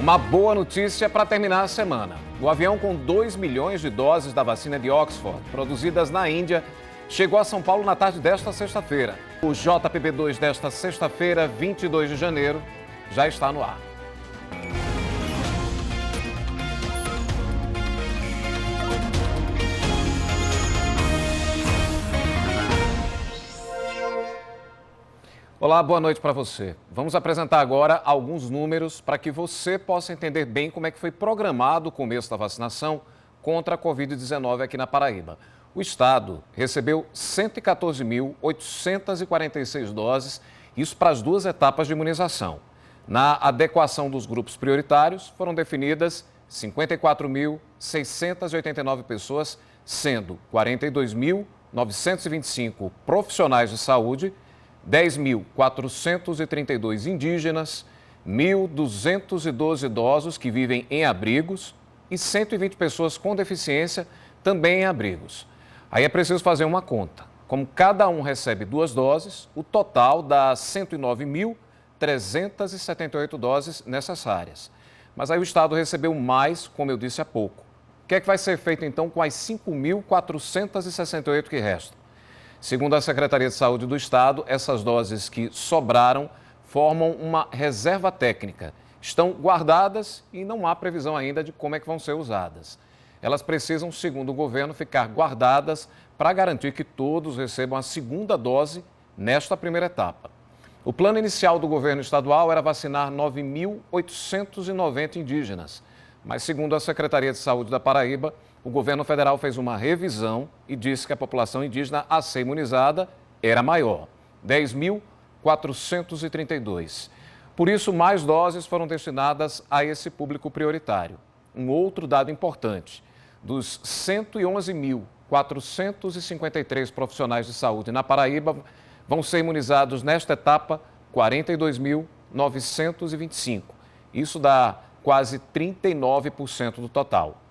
Uma boa notícia para terminar a semana. O avião com 2 milhões de doses da vacina de Oxford, produzidas na Índia, chegou a São Paulo na tarde desta sexta-feira. O JPB2 desta sexta-feira, 22 de janeiro, já está no ar. Olá, boa noite para você. Vamos apresentar agora alguns números para que você possa entender bem como é que foi programado o começo da vacinação contra a Covid-19 aqui na Paraíba. O estado recebeu 114.846 doses, isso para as 2 etapas de imunização. Na adequação dos grupos prioritários, foram definidas 54.689 pessoas, sendo 42.925 profissionais de saúde, 10.432 indígenas, 1.212 idosos que vivem em abrigos e 120 pessoas com deficiência também em abrigos. Aí é preciso fazer uma conta. Como cada um recebe 2 doses, o total dá 109.378 doses necessárias. Mas aí o Estado recebeu mais, como eu disse há pouco. O que é que vai ser feito então com as 5.468 que restam? Segundo a Secretaria de Saúde do Estado, essas doses que sobraram formam uma reserva técnica. Estão guardadas e não há previsão ainda de como é que vão ser usadas. Elas precisam, segundo o governo, ficar guardadas para garantir que todos recebam a segunda dose nesta primeira etapa. O plano inicial do governo estadual era vacinar 9.890 indígenas, mas segundo a Secretaria de Saúde da Paraíba, o governo federal fez uma revisão e disse que a população indígena a ser imunizada era maior, 10.432. Por isso, mais doses foram destinadas a esse público prioritário. Um outro dado importante, dos 111.453 profissionais de saúde na Paraíba, vão ser imunizados nesta etapa 42.925. Isso dá quase 39% do total.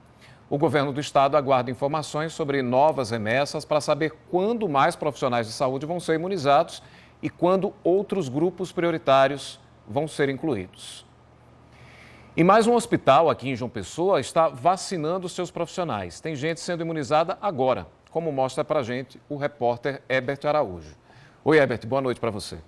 O governo do estado aguarda informações sobre novas remessas para saber quando mais profissionais de saúde vão ser imunizados e quando outros grupos prioritários vão ser incluídos. E mais um hospital aqui em João Pessoa está vacinando seus profissionais. Tem gente sendo imunizada agora, como mostra para a gente o repórter Herbert Araújo. Oi, Herbert, boa noite para você.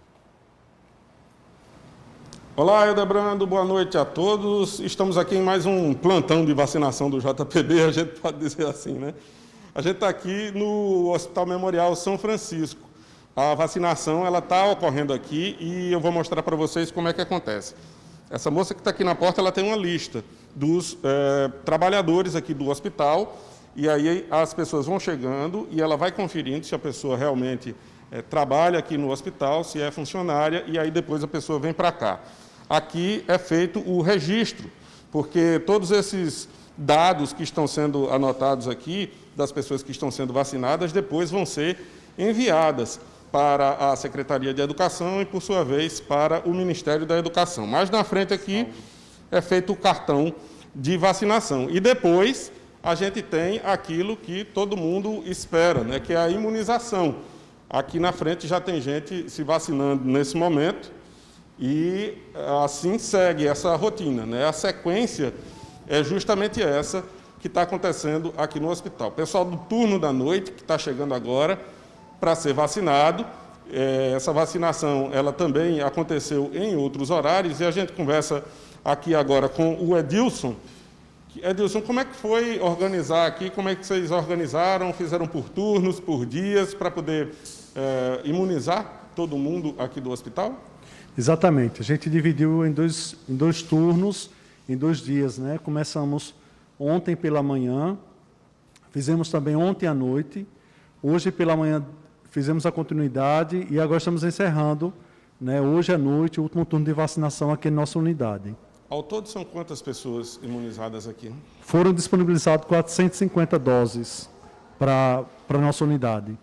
Olá, Hildebrando, boa noite a todos. Estamos aqui em mais um plantão de vacinação do JPB, a gente pode dizer assim, né? A gente está aqui no Hospital Memorial São Francisco. A vacinação está ocorrendo aqui e eu vou mostrar para vocês como é que acontece. Essa moça que está aqui na porta, ela tem uma lista dos trabalhadores aqui do hospital e aí as pessoas vão chegando e ela vai conferindo se a pessoa realmente trabalha aqui no hospital, se é funcionária, e aí depois a pessoa vem para cá. Aqui é feito o registro, porque todos esses dados que estão sendo anotados aqui, das pessoas que estão sendo vacinadas, depois vão ser enviadas para a Secretaria de Educação e, por sua vez, para o Ministério da Educação. Mais na frente aqui é feito o cartão de vacinação. E depois a gente tem aquilo que todo mundo espera, né, que é a imunização. Aqui na frente já tem gente se vacinando nesse momento e assim segue essa rotina, né? A sequência é justamente essa que está acontecendo aqui no hospital. O pessoal do turno da noite, que está chegando agora para ser vacinado, essa vacinação ela também aconteceu em outros horários e a gente conversa aqui agora com o Edilson. Edilson, como é que foi organizar aqui? Como é que vocês organizaram? Fizeram por turnos, por dias, para poder imunizar todo mundo aqui do hospital? Exatamente. A gente dividiu em dois turnos, em 2 dias, né? Começamos ontem pela manhã, fizemos também ontem à noite, hoje pela manhã fizemos a continuidade e agora estamos encerrando, né, hoje à noite, o último turno de vacinação aqui na nossa unidade. Ao todo, são quantas pessoas imunizadas aqui? Foram disponibilizadas 450 doses para a nossa unidade.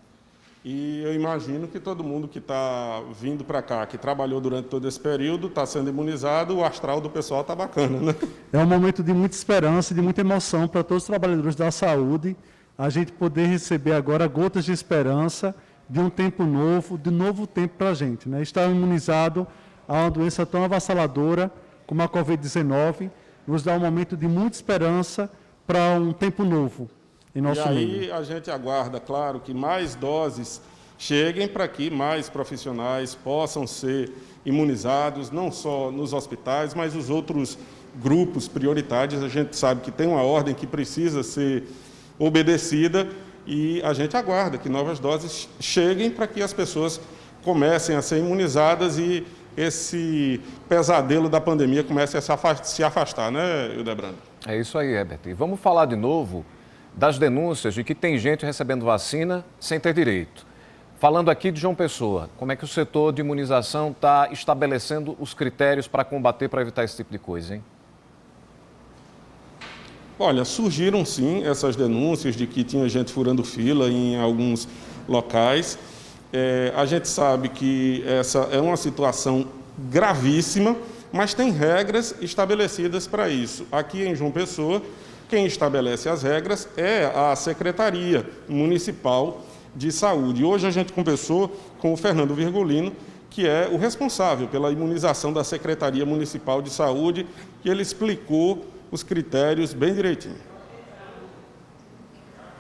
E eu imagino que todo mundo que está vindo para cá, que trabalhou durante todo esse período, está sendo imunizado, o astral do pessoal está bacana, né? É um momento de muita esperança e de muita emoção para todos os trabalhadores da saúde, a gente poder receber agora gotas de esperança, de um tempo novo, de novo tempo para a gente, né? Estar imunizado a uma doença tão avassaladora como a Covid-19, nos dá um momento de muita esperança para um tempo novo em nosso meio. E aí a gente aguarda, claro, que mais doses cheguem para que mais profissionais possam ser imunizados, não só nos hospitais, mas os outros grupos prioritários. A gente sabe que tem uma ordem que precisa ser obedecida e a gente aguarda que novas doses cheguem para que as pessoas comecem a ser imunizadas e esse pesadelo da pandemia comece a se afastar, né, Hildebrando? É isso aí, Herbert. E vamos falar de novo das denúncias de que tem gente recebendo vacina sem ter direito. Falando aqui de João Pessoa, como é que o setor de imunização está estabelecendo os critérios para combater, para evitar esse tipo de coisa, hein? Olha, surgiram sim essas denúncias de que tinha gente furando fila em alguns locais. A gente sabe que essa é uma situação gravíssima, mas tem regras estabelecidas para isso. Aqui em João Pessoa, quem estabelece as regras é a Secretaria Municipal de Saúde. Hoje a gente conversou com o Fernando Virgulino, que é o responsável pela imunização da Secretaria Municipal de Saúde, e ele explicou os critérios bem direitinho.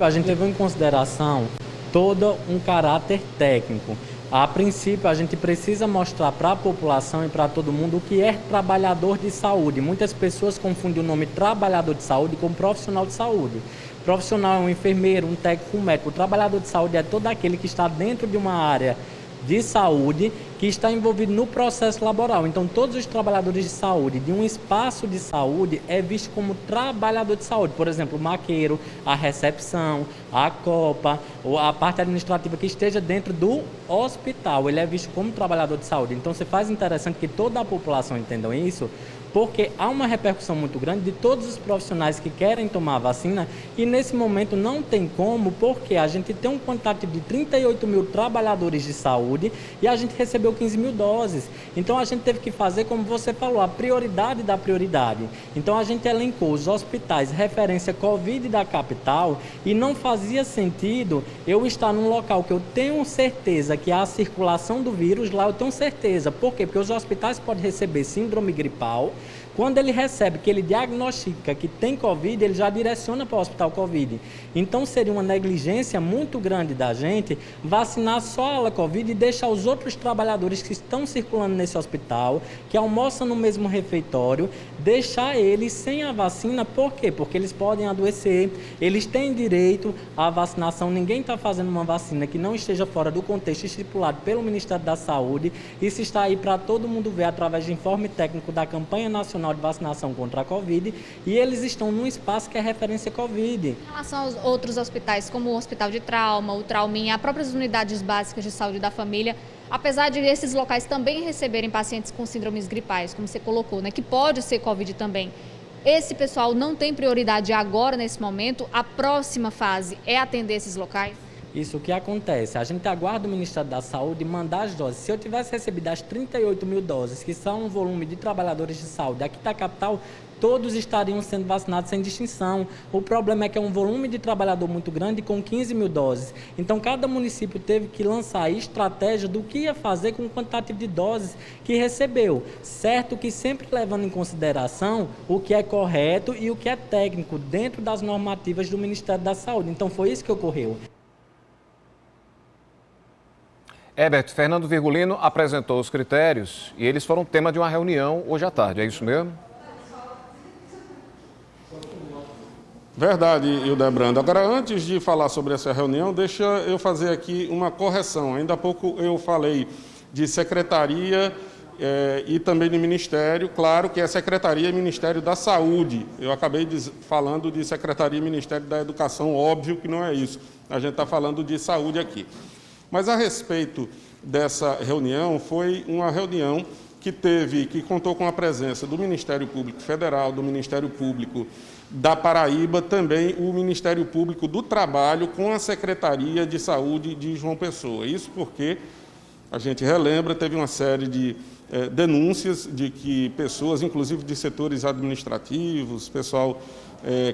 A gente levou em consideração todo um caráter técnico. A princípio, a gente precisa mostrar para a população e para todo mundo o que é trabalhador de saúde. Muitas pessoas confundem o nome trabalhador de saúde com profissional de saúde. Profissional é um enfermeiro, um técnico, um médico. O trabalhador de saúde é todo aquele que está dentro de uma área de saúde que está envolvido no processo laboral. Então, todos os trabalhadores de saúde de um espaço de saúde é visto como trabalhador de saúde. Por exemplo, o maqueiro, a recepção, a copa, ou a parte administrativa que esteja dentro do hospital, ele é visto como trabalhador de saúde. Então, se faz interessante que toda a população entenda isso, porque há uma repercussão muito grande de todos os profissionais que querem tomar a vacina e nesse momento não tem como, porque a gente tem um quantitativo de 38 mil trabalhadores de saúde e a gente recebeu 15 mil doses. Então a gente teve que fazer, como você falou, a prioridade da prioridade. Então a gente elencou os hospitais referência Covid da capital e não fazia sentido eu estar num local que eu tenho certeza que há a circulação do vírus, lá eu tenho certeza. Por quê? Porque os hospitais podem receber síndrome gripal. Quando ele recebe, que ele diagnostica que tem Covid, ele já direciona para o hospital Covid. Então seria uma negligência muito grande da gente vacinar só a ala Covid e deixar os outros trabalhadores que estão circulando nesse hospital, que almoçam no mesmo refeitório, deixar eles sem a vacina. Por quê? Porque eles podem adoecer, eles têm direito à vacinação. Ninguém está fazendo uma vacina que não esteja fora do contexto estipulado pelo Ministério da Saúde. Isso está aí para todo mundo ver através de informe técnico da campanha nacional de vacinação contra a Covid, e eles estão num espaço que é referência Covid. Em relação aos outros hospitais, como o Hospital de Trauma, o Trauminha, as próprias unidades básicas de saúde da família, apesar de esses locais também receberem pacientes com síndromes gripais, como você colocou, né, que pode ser Covid também, esse pessoal não tem prioridade agora, nesse momento? A próxima fase é atender esses locais? Isso que acontece, a gente aguarda o Ministério da Saúde mandar as doses. Se eu tivesse recebido as 38 mil doses, que são um volume de trabalhadores de saúde aqui da capital, todos estariam sendo vacinados sem distinção. O problema é que é um volume de trabalhador muito grande com 15 mil doses. Então, cada município teve que lançar a estratégia do que ia fazer com o quantitativo de doses que recebeu. Certo que sempre levando em consideração o que é correto e o que é técnico dentro das normativas do Ministério da Saúde. Então, foi isso que ocorreu. Herbert, Fernando Virgulino apresentou os critérios e eles foram tema de uma reunião hoje à tarde, é isso mesmo? Verdade, Hildebrando. Agora, antes de falar sobre essa reunião, deixa eu fazer aqui uma correção. Ainda há pouco eu falei de secretaria e também de ministério. Claro que é Secretaria e Ministério da Saúde. Eu acabei falando de Secretaria e Ministério da Educação, óbvio que não é isso. A gente está falando de saúde aqui. Mas a respeito dessa reunião, foi uma reunião que contou com a presença do Ministério Público Federal, do Ministério Público da Paraíba, também o Ministério Público do Trabalho com a Secretaria de Saúde de João Pessoa. Isso porque, a gente relembra, teve uma série de denúncias de que pessoas, inclusive de setores administrativos, pessoal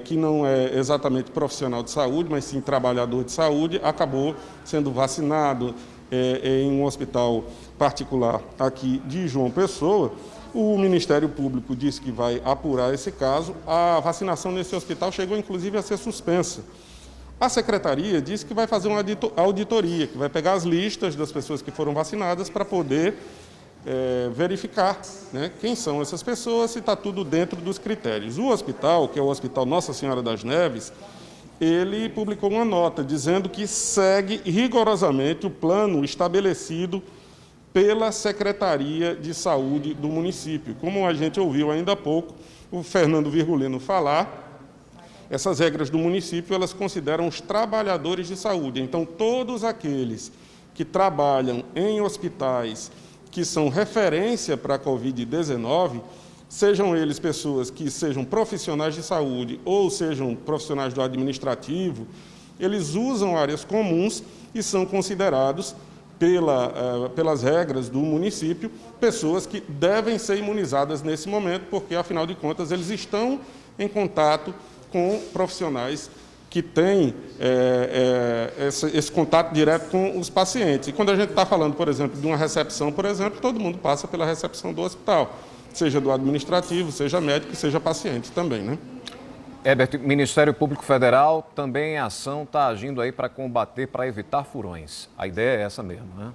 que não é exatamente profissional de saúde, mas sim trabalhador de saúde, acabou sendo vacinado em um hospital particular aqui de João Pessoa, O Ministério Público disse que vai apurar esse caso. A vacinação nesse hospital chegou, inclusive, a ser suspensa. A Secretaria disse que vai fazer uma auditoria, que vai pegar as listas das pessoas que foram vacinadas para poder verificar, né, quem são essas pessoas, se está tudo dentro dos critérios. O hospital, que é o Hospital Nossa Senhora das Neves, ele publicou uma nota dizendo que segue rigorosamente o plano estabelecido pela Secretaria de Saúde do município. Como a gente ouviu ainda há pouco o Fernando Virgulino falar, essas regras do município, elas consideram os trabalhadores de saúde. Então, todos aqueles que trabalham em hospitais que são referência para a Covid-19, sejam eles pessoas que sejam profissionais de saúde ou sejam profissionais do administrativo, eles usam áreas comuns e são considerados, pelas regras do município, pessoas que devem ser imunizadas nesse momento, porque, afinal de contas, eles estão em contato com profissionais que têm esse contato direto com os pacientes. E quando a gente está falando, por exemplo, de uma recepção, por exemplo, todo mundo passa pela recepção do hospital, seja do administrativo, seja médico, seja paciente também, né? Herbert, Ministério Público Federal também em ação está agindo aí para combater, para evitar furões. A ideia é essa mesmo, né?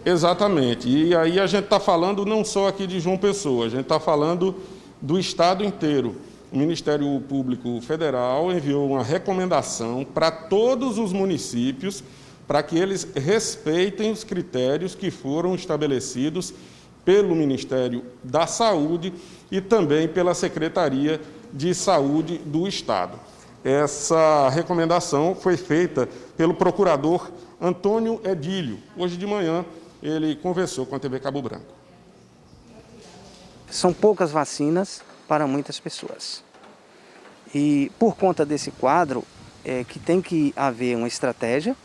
Exatamente. E aí a gente está falando não só aqui de João Pessoa, a gente está falando do Estado inteiro. O Ministério Público Federal enviou uma recomendação para todos os municípios para que eles respeitem os critérios que foram estabelecidos pelo Ministério da Saúde e também pela Secretaria de Saúde do Estado. Essa recomendação foi feita pelo procurador Antônio Edílio. Hoje de manhã, ele conversou com a TV Cabo Branco. São poucas vacinas para muitas pessoas. E por conta desse quadro, que tem que haver uma estratégia,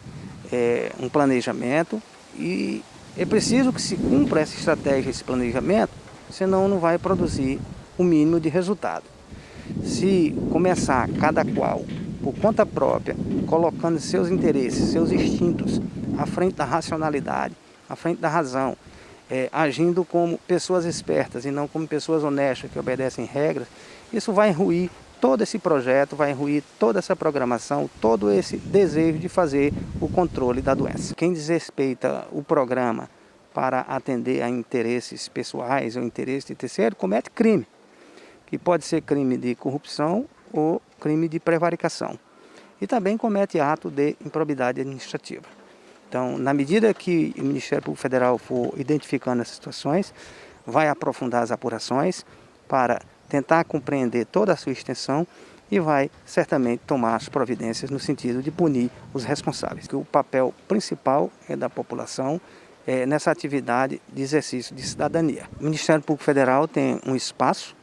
um planejamento, e é preciso que se cumpra essa estratégia, esse planejamento, senão não vai produzir o mínimo de resultado. Se começar cada qual, por conta própria, colocando seus interesses, seus instintos à frente da racionalidade, à frente da razão, agindo como pessoas espertas e não como pessoas honestas que obedecem regras, isso vai ruir todo esse projeto, vai ruir toda essa programação, todo esse desejo de fazer o controle da doença. Quem desrespeita o programa para atender a interesses pessoais ou interesse de terceiro, comete crime, que pode ser crime de corrupção ou crime de prevaricação. E também comete ato de improbidade administrativa. Então, na medida que o Ministério Público Federal for identificando essas situações, vai aprofundar as apurações para tentar compreender toda a sua extensão e vai certamente tomar as providências no sentido de punir os responsáveis. O papel principal é da população nessa atividade de exercício de cidadania. O Ministério Público Federal tem um espaço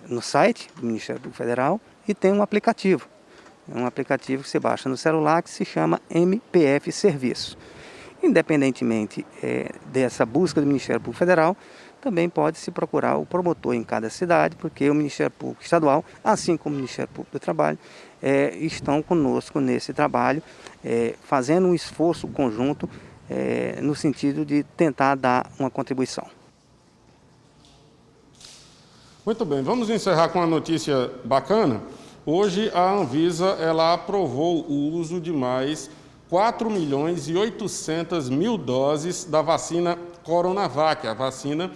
no site do Ministério Público Federal e tem um aplicativo. É um aplicativo que você baixa no celular que se chama MPF Serviço. Independentemente dessa busca do Ministério Público Federal, também pode se procurar o promotor em cada cidade, porque o Ministério Público Estadual, assim como o Ministério Público do Trabalho, estão conosco nesse trabalho, fazendo um esforço conjunto no sentido de tentar dar uma contribuição. Muito bem, vamos encerrar com uma notícia bacana. Hoje a Anvisa ela aprovou o uso de mais 4.800.000 doses da vacina Coronavac, a vacina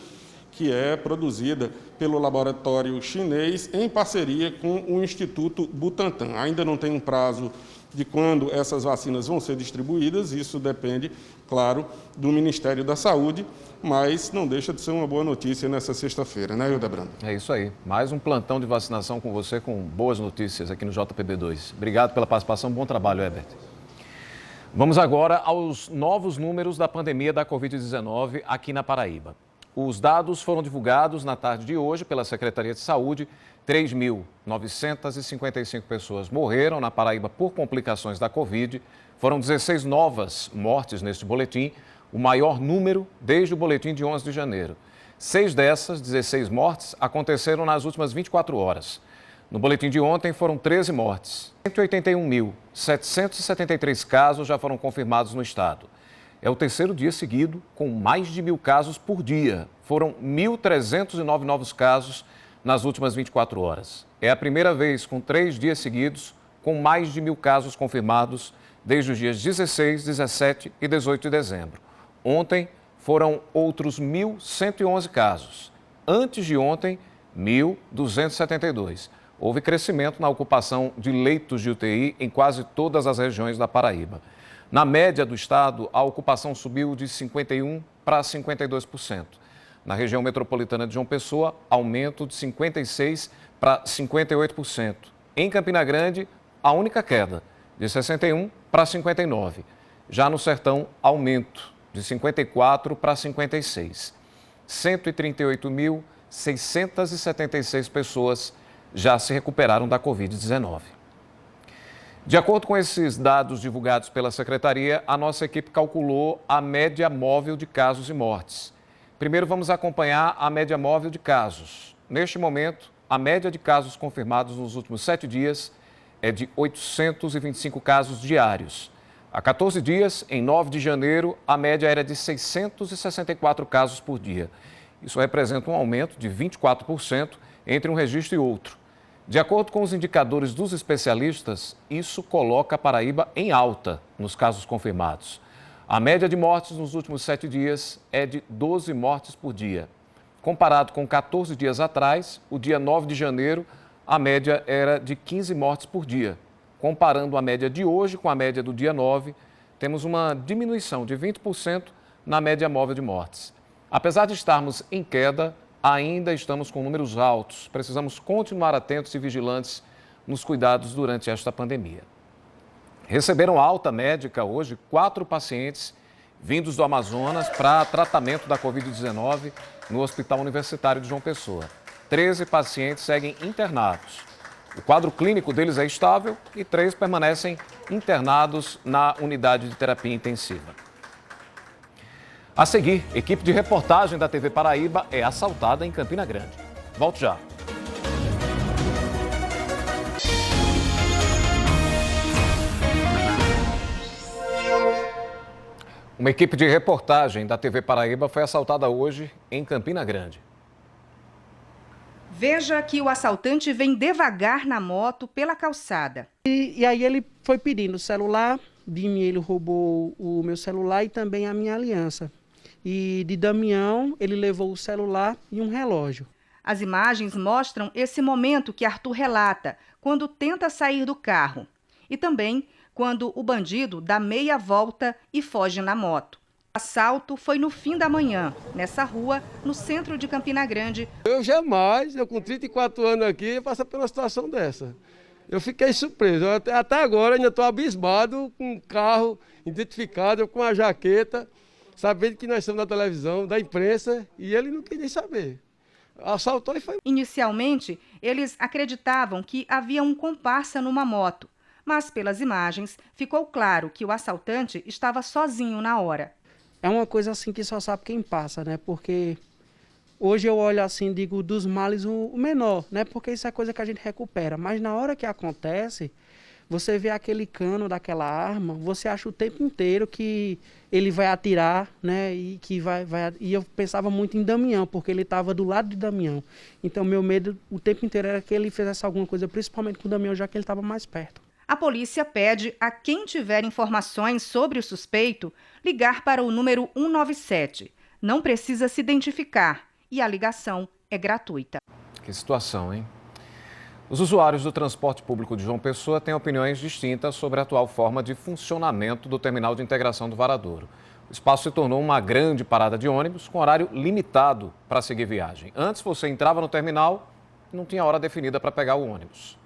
que é produzida pelo laboratório chinês em parceria com o Instituto Butantan. Ainda não tem um prazo de quando essas vacinas vão ser distribuídas, isso depende, claro, do Ministério da Saúde, mas não deixa de ser uma boa notícia nessa sexta-feira, né, Hildebrando? É isso aí. Mais um plantão de vacinação com você, com boas notícias aqui no JPB2. Obrigado pela participação, bom trabalho, Herbert. Vamos agora aos novos números da pandemia da Covid-19 aqui na Paraíba. Os dados foram divulgados na tarde de hoje pela Secretaria de Saúde. 3.955 pessoas morreram na Paraíba por complicações da Covid. Foram 16 novas mortes neste boletim, o maior número desde o boletim de 11 de janeiro. 6 dessas, 16 mortes, aconteceram nas últimas 24 horas. No boletim de ontem foram 13 mortes. 181.773 casos já foram confirmados no estado. É o terceiro dia seguido com mais de 1.000 casos por dia. Foram 1.309 novos casos nas últimas 24 horas. É a primeira vez com 3 dias seguidos com mais de 1.000 casos confirmados desde os dias 16, 17 e 18 de dezembro. Ontem foram outros 1.111 casos. Antes de ontem, 1.272. Houve crescimento na ocupação de leitos de UTI em quase todas as regiões da Paraíba. Na média do estado, a ocupação subiu de 51% para 52%. Na região metropolitana de João Pessoa, aumento de 56% para 58%. Em Campina Grande, a única queda, de 61% para 59%. Já no Sertão, aumento de 54% para 56%. 138.676 pessoas já se recuperaram da Covid-19. De acordo com esses dados divulgados pela Secretaria, a nossa equipe calculou a média móvel de casos e mortes. Primeiro, vamos acompanhar a média móvel de casos. Neste momento, a média de casos confirmados nos últimos 7 dias é de 825 casos diários. Há 14 dias, em 9 de janeiro, a média era de 664 casos por dia. Isso representa um aumento de 24% entre um registro e outro. De acordo com os indicadores dos especialistas, isso coloca a Paraíba em alta nos casos confirmados. A média de mortes nos últimos 7 dias é de 12 mortes por dia. Comparado com 14 dias atrás, o dia 9 de janeiro, a média era de 15 mortes por dia. Comparando a média de hoje com a média do dia 9, temos uma diminuição de 20% na média móvel de mortes. Apesar de estarmos em queda, ainda estamos com números altos. Precisamos continuar atentos e vigilantes nos cuidados durante esta pandemia. Receberam alta médica hoje 4 pacientes vindos do Amazonas para tratamento da Covid-19 no Hospital Universitário de João Pessoa. 13 pacientes seguem internados. O quadro clínico deles é estável e 3 permanecem internados na unidade de terapia intensiva. A seguir, equipe de reportagem da TV Paraíba é assaltada em Campina Grande. Volto já. Uma equipe de reportagem da TV Paraíba foi assaltada hoje em Campina Grande. Veja que o assaltante vem devagar na moto pela calçada. E aí ele foi pedindo o celular, de mim ele roubou o meu celular e também a minha aliança. E de Damião ele levou o celular e um relógio. As imagens mostram esse momento que Arthur relata, quando tenta sair do carro. E também quando o bandido dá meia volta e foge na moto. O assalto foi no fim da manhã, nessa rua, no centro de Campina Grande. Eu jamais, com 34 anos aqui, ia passar pela situação dessa. Eu fiquei surpreso. Até agora ainda estou abismado com um carro identificado, com a jaqueta, sabendo que nós estamos na televisão, da imprensa, e ele não queria nem saber. Assaltou e foi. Inicialmente, eles acreditavam que havia um comparsa numa moto, mas pelas imagens ficou claro que o assaltante estava sozinho na hora. É uma coisa assim que só sabe quem passa, né? Porque hoje eu olho assim e digo dos males o menor, né? Porque isso é coisa que a gente recupera. Mas na hora que acontece, você vê aquele cano daquela arma, você acha o tempo inteiro que ele vai atirar, né? E que e eu pensava muito em Damião, porque ele estava do lado de Damião. Então meu medo o tempo inteiro era que ele fizesse alguma coisa, principalmente com o Damião, já que ele estava mais perto. A polícia pede a quem tiver informações sobre o suspeito ligar para o número 197. Não precisa se identificar e a ligação é gratuita. Que situação, hein? Os usuários do transporte público de João Pessoa têm opiniões distintas sobre a atual forma de funcionamento do terminal de integração do Varadouro. O espaço se tornou uma grande parada de ônibus com horário limitado para seguir viagem. Antes, você entrava no terminal e não tinha hora definida para pegar o ônibus.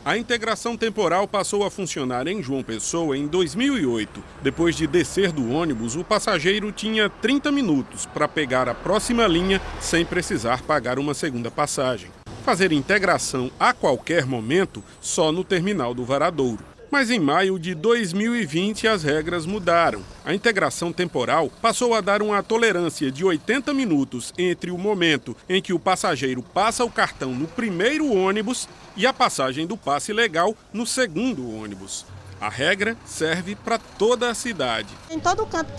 A integração temporal passou a funcionar em João Pessoa em 2008. Depois de descer do ônibus, o passageiro tinha 30 minutos para pegar a próxima linha sem precisar pagar uma segunda passagem. Fazer integração a qualquer momento só no terminal do Varadouro. Mas em maio de 2020 as regras mudaram. A integração temporal passou a dar uma tolerância de 80 minutos entre o momento em que o passageiro passa o cartão no primeiro ônibus e a passagem do passe legal no segundo ônibus. A regra serve para toda a cidade. Em todo canto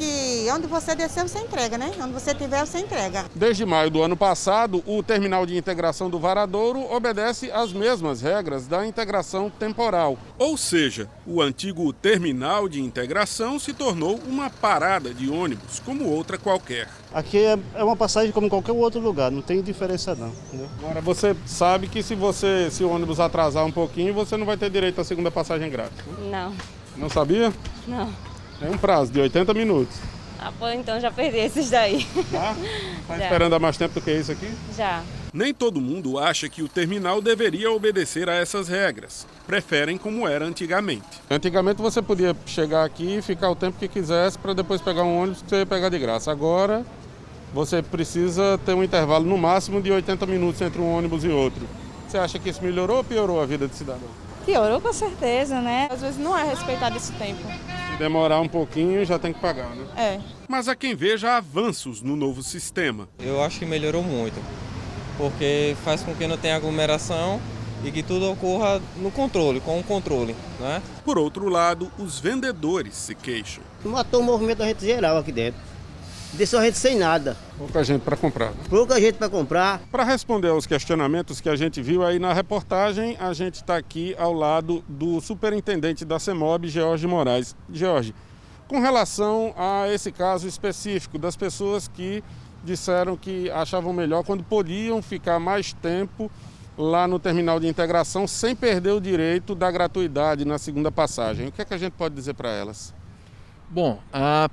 onde você descer, você entrega, né? Onde você tiver, você entrega. Desde maio do ano passado, o terminal de integração do Varadouro obedece às mesmas regras da integração temporal. Ou seja, o antigo terminal de integração se tornou uma parada de ônibus, como outra qualquer. Aqui é uma passagem como em qualquer outro lugar, não tem diferença não. Entendeu? Agora, você sabe que se o ônibus atrasar um pouquinho, você não vai ter direito à segunda passagem grátis. Não. Não sabia? Não. É um prazo de 80 minutos. Ah, pô, então já perdi esses daí. Tá esperando há mais tempo do que isso aqui? Já. Nem todo mundo acha que o terminal deveria obedecer a essas regras. Preferem como era antigamente. Antigamente você podia chegar aqui e ficar o tempo que quisesse para depois pegar um ônibus que você ia pegar de graça. Agora você precisa ter um intervalo no máximo de 80 minutos entre um ônibus e outro. Você acha que isso melhorou ou piorou a vida do cidadão? Piorou com certeza, né? Às vezes não é respeitado esse tempo. Se demorar um pouquinho, já tem que pagar, né? É. Mas há quem veja avanços no novo sistema. Eu acho que melhorou muito, porque faz com que não tenha aglomeração e que tudo ocorra no controle, com o controle, né? Por outro lado, os vendedores se queixam. Matou o movimento da gente geral aqui dentro. Deixou a gente sem nada. Pouca gente para comprar. Pouca gente para comprar. Para responder aos questionamentos que a gente viu aí na reportagem, a gente está aqui ao lado do superintendente da CEMOB, George Moraes. George, com relação a esse caso específico das pessoas que disseram que achavam melhor quando podiam ficar mais tempo lá no terminal de integração sem perder o direito da gratuidade na segunda passagem, o que é que a gente pode dizer para elas? Bom,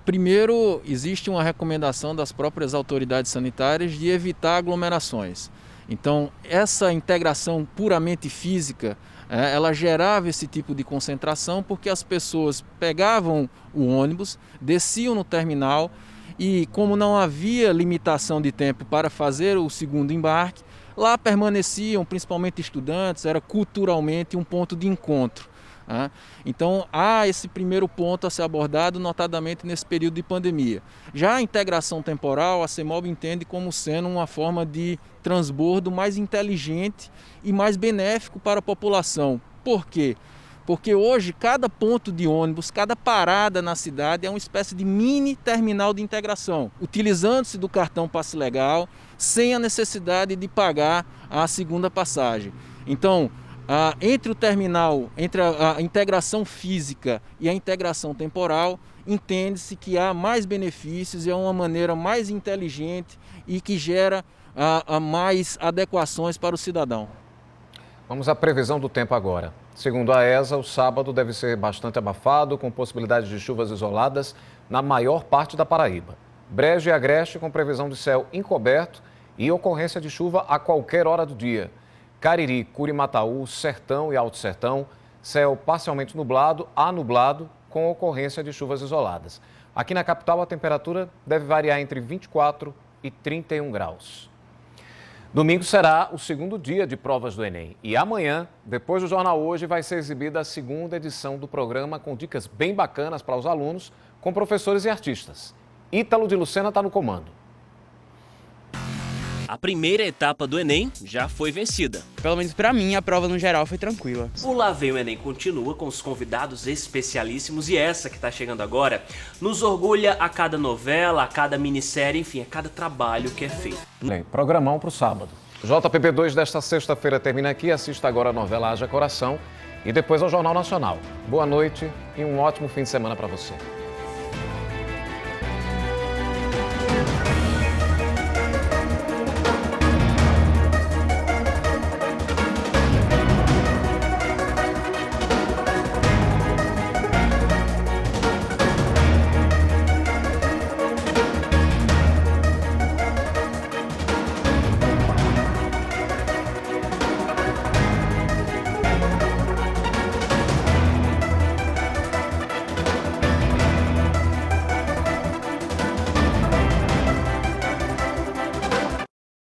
primeiro existe uma recomendação das próprias autoridades sanitárias de evitar aglomerações. Então, essa integração puramente física, ela gerava esse tipo de concentração porque as pessoas pegavam o ônibus, desciam no terminal e, como não havia limitação de tempo para fazer o segundo embarque, lá permaneciam, principalmente estudantes, era culturalmente um ponto de encontro. Então há esse primeiro ponto a ser abordado, notadamente nesse período de pandemia. Já a integração temporal, a CEMOB entende como sendo uma forma de transbordo mais inteligente e mais benéfico para a população. Por quê? Porque hoje cada ponto de ônibus, cada parada na cidade é uma espécie de mini terminal de integração, utilizando-se do cartão Passe Legal, sem a necessidade de pagar a segunda passagem. Então, entre o terminal, entre a integração física e a integração temporal, entende-se que há mais benefícios e é uma maneira mais inteligente e que gera mais adequações para o cidadão. Vamos à previsão do tempo agora. Segundo a ESA, o sábado deve ser bastante abafado, com possibilidade de chuvas isoladas na maior parte da Paraíba. Brejo e Agreste com previsão de céu encoberto e ocorrência de chuva a qualquer hora do dia. Cariri, Curimataú, Sertão e Alto Sertão, céu parcialmente nublado a nublado, com ocorrência de chuvas isoladas. Aqui na capital, a temperatura deve variar entre 24 e 31 graus. Domingo será o segundo dia de provas do Enem. E amanhã, depois do Jornal Hoje, vai ser exibida a segunda edição do programa com dicas bem bacanas para os alunos, com professores e artistas. Ítalo de Lucena está no comando. A primeira etapa do Enem já foi vencida. Pelo menos para mim, a prova no geral foi tranquila. O Lá Vem o Enem continua com os convidados especialíssimos e essa que está chegando agora nos orgulha a cada novela, a cada minissérie, enfim, a cada trabalho que é feito. Bem, programão para o sábado. O JPP2 desta sexta-feira termina aqui. Assista agora a novela Haja Coração e depois ao Jornal Nacional. Boa noite e um ótimo fim de semana para você.